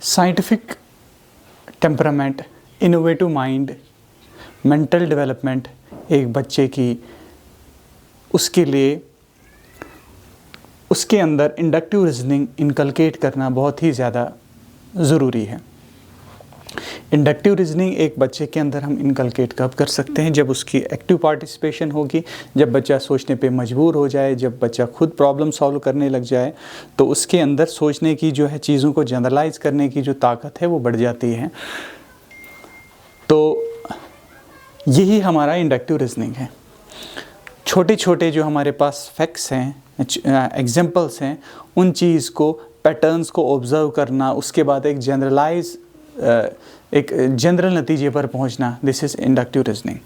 Scientific temperament, innovative mind, mental development एक बच्चे की, उसके लिए उसके अंदर इंडक्टिव रीजनिंग इनकलकेट करना बहुत ही ज़्यादा ज़रूरी है। इंडक्टिव रीजनिंग एक बच्चे के अंदर हम इनकलकेट कब कर सकते हैं? जब उसकी एक्टिव पार्टिसिपेशन होगी, जब बच्चा सोचने पे मजबूर हो जाए, जब बच्चा खुद प्रॉब्लम सॉल्व करने लग जाए, तो उसके अंदर सोचने की जो है, चीज़ों को जनरलाइज करने की जो ताकत है वो बढ़ जाती है। तो यही हमारा इंडक्टिव रीजनिंग है। छोटे छोटे जो हमारे पास फैक्ट्स हैं, एग्जांपल्स हैं, उन चीज़ को, पैटर्न्स को ऑब्जर्व करना, उसके बाद एक जनरल नतीजे पर पहुंचना, this is inductive reasoning.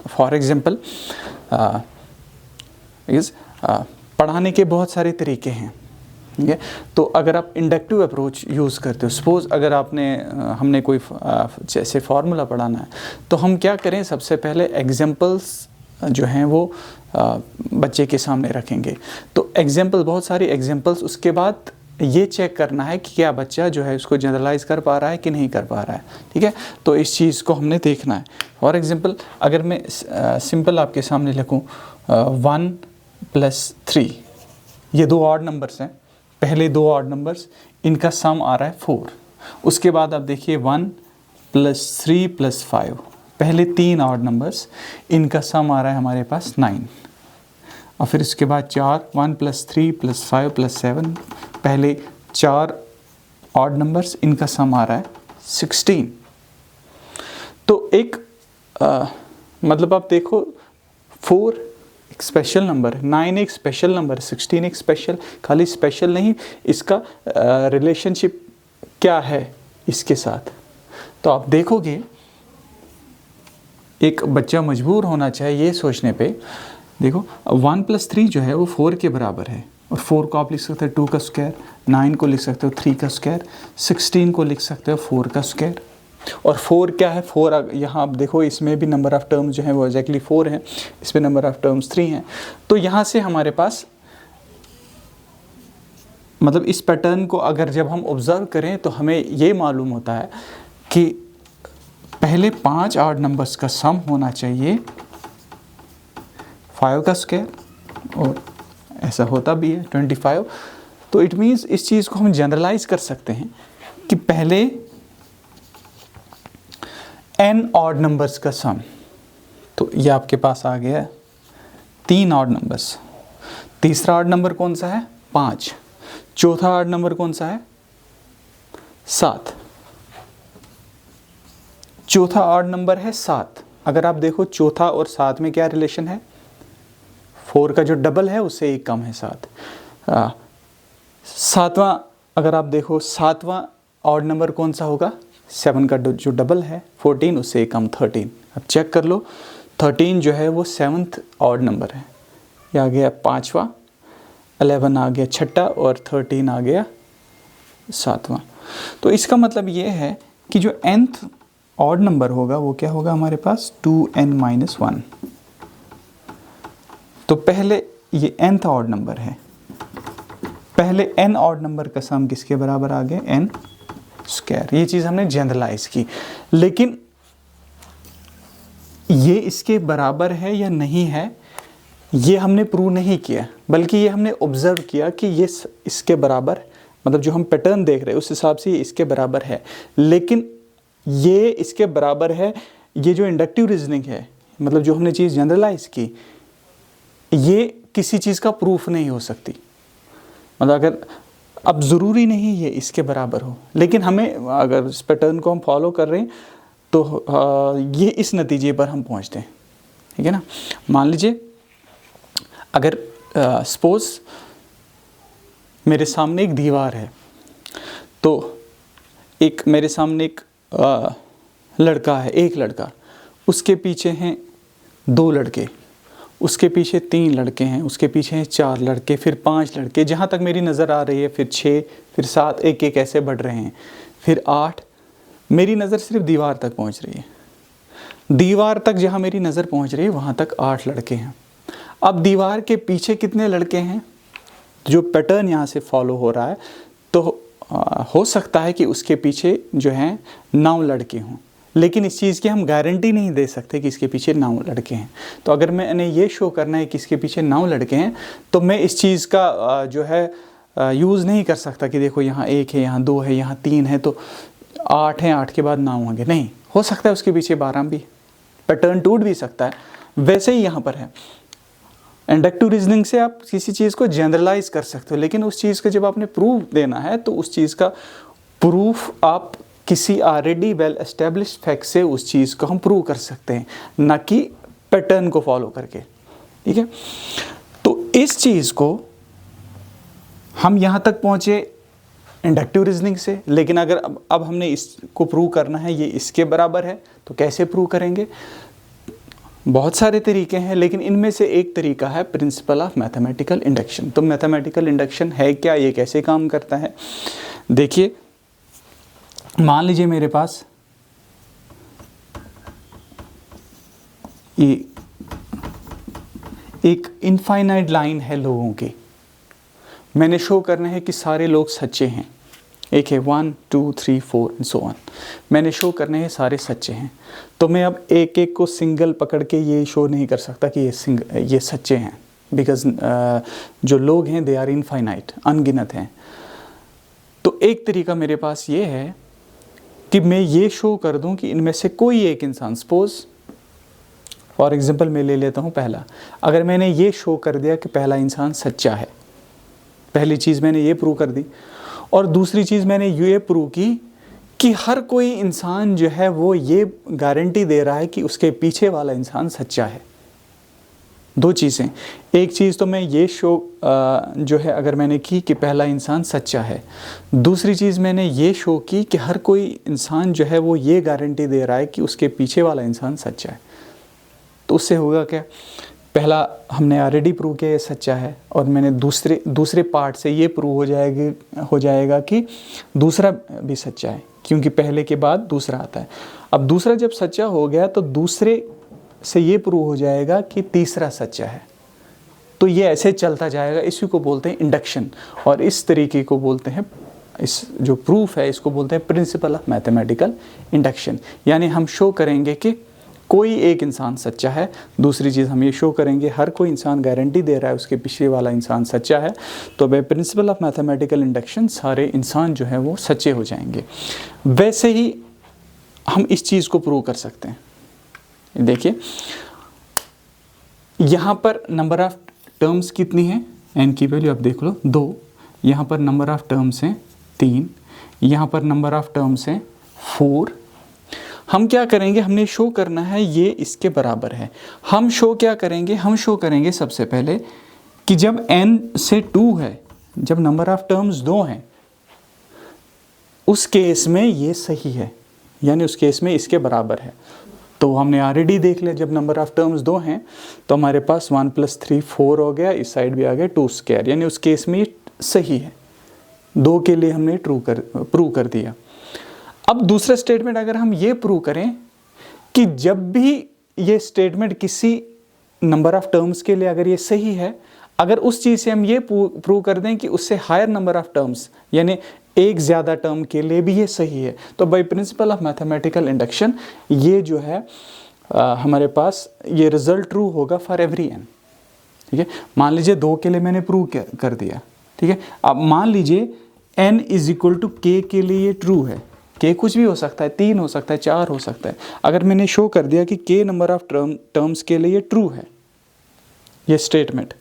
For example पढ़ाने के बहुत सारे तरीके हैं, ठीक है। तो अगर आप इंडक्टिव अप्रोच यूज़ करते हो, सपोज़ अगर हमने कोई जैसे फार्मूला पढ़ाना है, तो हम क्या करें, सबसे पहले एग्जांपल्स जो हैं वो बच्चे के सामने रखेंगे। तो एग्जांपल, बहुत सारी एग्जांपल्स, उसके बाद ये चेक करना है कि क्या बच्चा जो है उसको जनरलाइज कर पा रहा है कि नहीं कर पा रहा है, ठीक है। तो इस चीज़ को हमने देखना है। फॉर एग्जांपल अगर मैं सिंपल आपके सामने लिखूँ 1 + 3, ये दो ऑड नंबर्स हैं, पहले दो ऑड नंबर्स, इनका सम आ रहा है 4। उसके बाद आप देखिए 1 + 3 + 5, पहले 3 ऑड नंबर्स, इनका सम आ रहा है हमारे पास 9। और फिर इसके बाद 4, 1 + 3 + 5 + 7, पहले 4 ऑड नंबर्स, इनका सम आ रहा है 16। तो एक मतलब आप देखो, 4 एक स्पेशल नंबर है, 9 एक स्पेशल नंबर है, 16 एक स्पेशल, खाली स्पेशल नहीं, इसका रिलेशनशिप क्या है इसके साथ। तो आप देखोगे एक बच्चा मजबूर होना चाहिए ये सोचने पे, देखो 1 + 3 जो है वो 4 के बराबर है, और 4 को आप लिख सकते हो 2 का स्क्वायर, 9 को लिख सकते हो 3 का स्क्वायर, 16 को लिख सकते हो 4 का स्क्वायर। और 4 क्या है, 4 यहाँ आप देखो, इसमें भी नंबर ऑफ़ टर्म्स जो है वो एग्जैक्टली 4 है, इसमें नंबर ऑफ़ टर्म्स 3 हैं। तो यहाँ से हमारे पास, मतलब इस पैटर्न को अगर जब हम ऑब्ज़र्व करें तो हमें ये मालूम होता है कि पहले 5 ऑड नंबर्स का सम होना चाहिए 5 का स्क्वायर, और ऐसा होता भी है 25। तो इट मीन्स इस चीज़ को हम जनरलाइज कर सकते हैं कि पहले n ऑड नंबर्स का सम, तो ये आपके पास आ गया 3 ऑड नंबर्स। तीसरा ऑड नंबर कौन सा है? 5। चौथा ऑड नंबर कौन सा है? 7। चौथा ऑड नंबर है 7। अगर आप देखो चौथा और 7 में क्या रिलेशन है? 4 का जो डबल है उससे एक कम है 7। सातवां, अगर आप देखो 7वां ऑड नंबर कौन सा होगा? 7 का जो डबल है 14, उससे एक कम 13। अब चेक कर लो, 13 जो है वो 7th ऑड नंबर है, ये आ गया 5वां, 11 आ गया 6ठा, और 13 आ गया 7वां। तो इसका मतलब ये है कि जो nth ऑड नंबर होगा वो क्या होगा हमारे पास? 2n-1। तो पहले ये nth ऑड नंबर है, पहले n ऑड नंबर का सम किसके बराबर आ गया? n square. ये चीज़ हमने जनरलाइज की, लेकिन ये इसके बराबर है या नहीं है ये हमने प्रूव नहीं किया, बल्कि ये हमने ऑब्जर्व किया कि ये इसके बराबर, मतलब जो हम पैटर्न देख रहे हैं उस हिसाब से ये इसके बराबर है। लेकिन ये इसके बराबर है, ये जो इंडक्टिव रीजनिंग है, मतलब जो हमने चीज़ जनरलाइज की, ये किसी चीज़ का प्रूफ नहीं हो सकती। मतलब अगर, अब ज़रूरी नहीं ये इसके बराबर हो, लेकिन हमें अगर इस पैटर्न को हम फॉलो कर रहे हैं तो ये इस नतीजे पर हम पहुंचते हैं, ठीक है ना। मान लीजिए अगर सपोज़ मेरे सामने एक दीवार है, तो एक मेरे सामने एक लड़का है, एक लड़का, उसके पीछे हैं 2 लड़के, उसके पीछे 3 लड़के हैं, उसके पीछे हैं 4 लड़के, फिर 5 लड़के, जहाँ तक मेरी नज़र आ रही है, फिर 6, फिर 7, एक एक ऐसे बढ़ रहे हैं, फिर 8। मेरी नज़र सिर्फ दीवार तक पहुँच रही है, दीवार तक जहाँ मेरी नज़र पहुँच रही है वहाँ तक 8 लड़के हैं। अब दीवार के पीछे कितने लड़के हैं? जो पैटर्न यहाँ से फॉलो हो रहा है, तो हो सकता है कि उसके पीछे जो है 9 लड़के हों, लेकिन इस चीज़ की हम गारंटी नहीं दे सकते कि इसके पीछे 9 लड़के हैं। तो अगर मैंने ये शो करना है कि इसके पीछे 9 लड़के हैं, तो मैं इस चीज़ का जो है यूज़ नहीं कर सकता कि देखो यहाँ 1 है, यहाँ 2 है, यहाँ 3 है, तो 8 है, 8 के बाद 9 होंगे। नहीं, हो सकता है उसके पीछे 12 भी, पैटर्न टूट भी सकता है। वैसे ही यहाँ पर है, इंडक्टिव रीजनिंग से आप किसी चीज़ को जनरलाइज कर सकते हो, लेकिन उस चीज़ का जब आपने प्रूफ देना है तो उस चीज़ का प्रूफ आप किसी ऑलरेडी वेल एस्टेब्लिश्ड फैक्ट से उस चीज़ को हम प्रूव कर सकते हैं, ना कि पैटर्न को फॉलो करके। ठीक है, तो इस चीज़ को हम यहाँ तक पहुँचे इंडक्टिव रीजनिंग से, लेकिन अगर अब हमने इसको प्रूव करना है ये इसके बराबर है, तो कैसे प्रूव करेंगे? बहुत सारे तरीके हैं, लेकिन इनमें से एक तरीका है प्रिंसिपल ऑफ मैथमेटिकल इंडक्शन। तो मैथमेटिकल इंडक्शन है क्या, ये कैसे काम करता है? देखिए, मान लीजिए मेरे पास ये एक इनफाइनाइट लाइन है लोगों की, मैंने शो करना है कि सारे लोग सच्चे हैं। एक है 1 2 3 4 एंड सो ऑन, मैंने शो करने हैं सारे सच्चे हैं। तो मैं अब एक एक को सिंगल पकड़ के ये शो नहीं कर सकता कि ये सच्चे हैं, बिकॉज जो लोग हैं दे आर इनफाइनाइट, अनगिनत हैं। तो एक तरीका मेरे पास ये है कि मैं ये शो कर दूं कि इनमें से कोई एक इंसान, सपोज फॉर एग्जांपल मैं ले लेता हूं पहला, अगर मैंने ये शो कर दिया कि पहला इंसान सच्चा है, पहली चीज़ मैंने ये प्रूव कर दी, और दूसरी चीज़ मैंने ये प्रूव की कि हर कोई इंसान जो है वो ये गारंटी दे रहा है कि उसके पीछे वाला इंसान सच्चा है। दो चीज़ें, एक चीज़ तो मैं ये शो जो है अगर मैंने की कि पहला इंसान सच्चा है, दूसरी चीज़ मैंने ये शो की कि हर कोई इंसान जो है वो ये गारंटी दे रहा है कि उसके पीछे वाला इंसान सच्चा है। तो उससे होगा क्या, पहला हमने ऑलरेडी प्रूव किया ये सच्चा है, और मैंने दूसरे पार्ट से ये प्रूव हो जाएगा कि दूसरा भी सच्चा है, क्योंकि पहले के बाद दूसरा आता है। अब दूसरा जब सच्चा हो गया तो दूसरे से ये प्रूव हो जाएगा कि तीसरा सच्चा है। तो ये ऐसे चलता जाएगा, इसी को बोलते हैं इंडक्शन, और इस तरीके को बोलते हैं, इस जो प्रूफ है इसको बोलते हैं प्रिंसिपल ऑफ मैथमेटिकल इंडक्शन। यानी हम शो करेंगे कि कोई एक इंसान सच्चा है, दूसरी चीज़ हम ये शो करेंगे हर कोई इंसान गारंटी दे रहा है उसके पीछे वाला इंसान सच्चा है। तो by principle of mathematical induction सारे इंसान जो है वो सच्चे हो जाएंगे। वैसे ही हम इस चीज़ को प्रूव कर सकते हैं। देखिए, यहाँ पर नंबर ऑफ टर्म्स कितनी है, n की वैल्यू आप देख लो 2, यहाँ पर नंबर ऑफ टर्म्स हैं 3, यहाँ पर नंबर ऑफ टर्म्स हैं 4। हम क्या करेंगे, हमने शो करना है ये इसके बराबर है। हम शो क्या करेंगे, हम शो करेंगे सबसे पहले कि जब n से 2 है, जब नंबर ऑफ टर्म्स 2 हैं, उस केस में ये सही है, यानी उस केस में इसके बराबर है। तो हमने ऑलरेडी देख लिया, जब नंबर ऑफ टर्म्स 2 हैं तो हमारे पास 1 + 3 4 हो गया, इस साइड भी आ गया 2², यानी उस केस में ये सही है। 2 के लिए हमने प्रूव कर दिया। अब दूसरा स्टेटमेंट अगर हम ये प्रूव करें कि जब भी ये स्टेटमेंट किसी नंबर ऑफ टर्म्स के लिए अगर ये सही है, अगर उस चीज़ से हम ये प्रूव कर दें कि उससे हायर नंबर ऑफ टर्म्स यानी एक ज़्यादा टर्म के लिए भी ये सही है, तो by principle of mathematical induction ये जो है हमारे पास ये रिजल्ट ट्रू होगा फॉर एवरी n। ठीक है, मान लीजिए 2 के लिए मैंने प्रूव कर दिया। ठीक है, अब मान लीजिए n = k के लिए ये ट्रू है। k कुछ भी हो सकता है, 3 हो सकता है, 4 हो सकता है। अगर मैंने शो कर दिया कि k नंबर ऑफ टर्म्स के लिए ये ट्रू है, ये स्टेटमेंट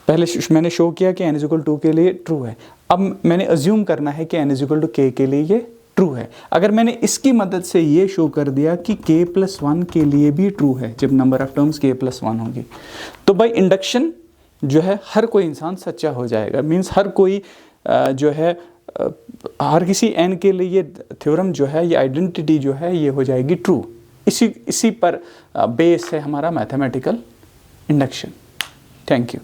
पहले मैंने शो किया कि n = 2 के लिए ट्रू है। अब मैंने अज्यूम करना है कि n = k के लिए ये ट्रू है। अगर मैंने इसकी मदद से ये शो कर दिया कि k + 1 के लिए भी ट्रू है, जब नंबर ऑफ टर्म्स k + 1 होगी, तो बाय इंडक्शन जो है हर कोई इंसान सच्चा हो जाएगा। मीन्स हर कोई जो है हर किसी n के लिए ये थ्योरम जो है, ये आइडेंटिटी जो है ये हो जाएगी ट्रू। इसी पर बेस है हमारा मैथमेटिकल इंडक्शन। Thank you.